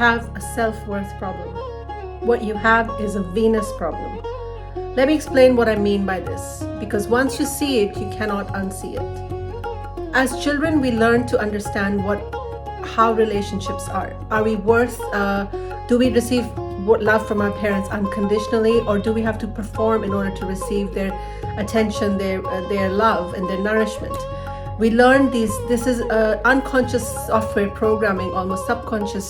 have a self-worth problem. What you have is a Venus problem. Let me explain what I mean by this, because once you see it, you cannot unsee it. As children, we learn to understand how relationships are. Are we worth, do we receive love from our parents unconditionally, or do we have to perform in order to receive their attention, their love and their nourishment? We learn this is unconscious software programming, almost subconscious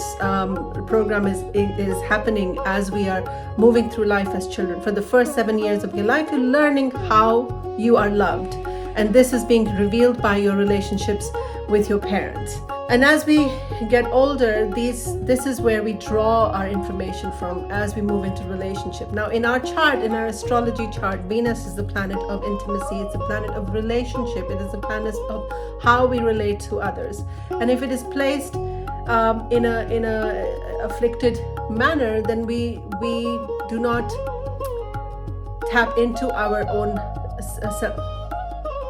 program is happening as we are moving through life as children. For the first 7 years of your life, you're learning how you are loved. And this is being revealed by your relationships with your parents. And as we get older, this is where we draw our information from as we move into relationship. Now, in our chart, in our astrology chart, Venus is the planet of intimacy. It's a planet of relationship. It is a planet of how we relate to others. And if it is placed in a afflicted manner, then we do not tap into our own self.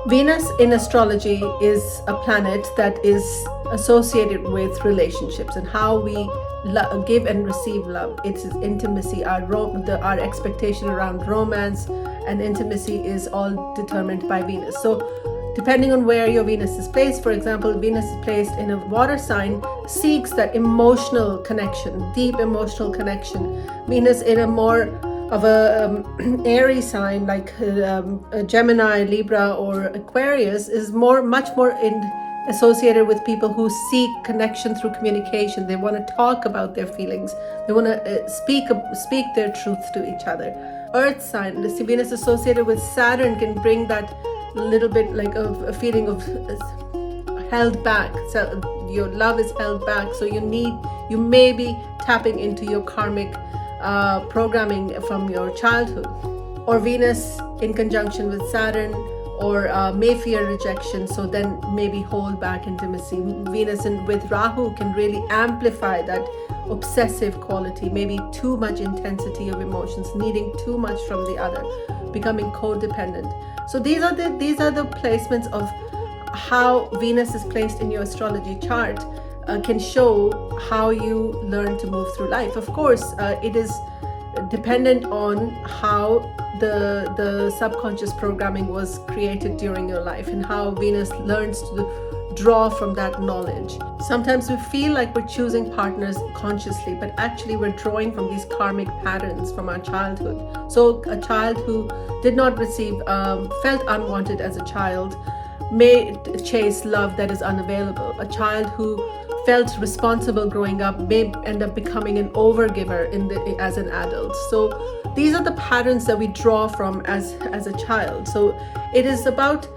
Venus in astrology is a planet that is associated with relationships and how we give and receive love. It's intimacy. Our expectation around romance and intimacy is all determined by Venus. So depending on where your Venus is placed, for example, Venus is placed in a water sign, seeks that emotional connection, deep emotional connection. Venus in a more of a airy sign like Gemini, Libra, or Aquarius is much more associated with people who seek connection through communication. They want to talk about their feelings. They want to speak their truth to each other. Earth sign, Venus associated with Saturn can bring that little bit like a feeling of held back. So your love is held back. So you may be tapping into your karmic programming from your childhood. Or Venus in conjunction with Saturn, or may fear rejection, so then maybe hold back intimacy. Venus with Rahu can really amplify that obsessive quality, maybe too much intensity of emotions, needing too much from the other, becoming codependent. So these are the placements of how Venus is placed in your astrology chart. Can show how you learn to move through life. Of course, it is dependent on how the subconscious programming was created during your life and how Venus learns to draw from that knowledge. Sometimes we feel like we're choosing partners consciously, but actually we're drawing from these karmic patterns from our childhood. So a child who did not felt unwanted as a child may chase love that is unavailable. A child who felt responsible growing up may end up becoming an overgiver as an adult. So these are the patterns that we draw from as a child. So it is about,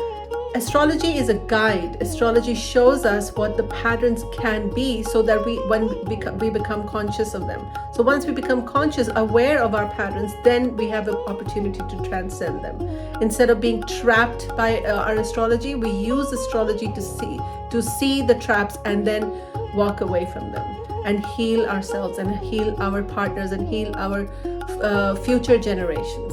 astrology is a guide. Astrology shows us what the patterns can be so that we become conscious of them. So once we become conscious, aware of our patterns, then we have an opportunity to transcend them. Instead of being trapped by our astrology, we use astrology to see the traps and then walk away from them and heal ourselves and heal our partners and heal our future generations.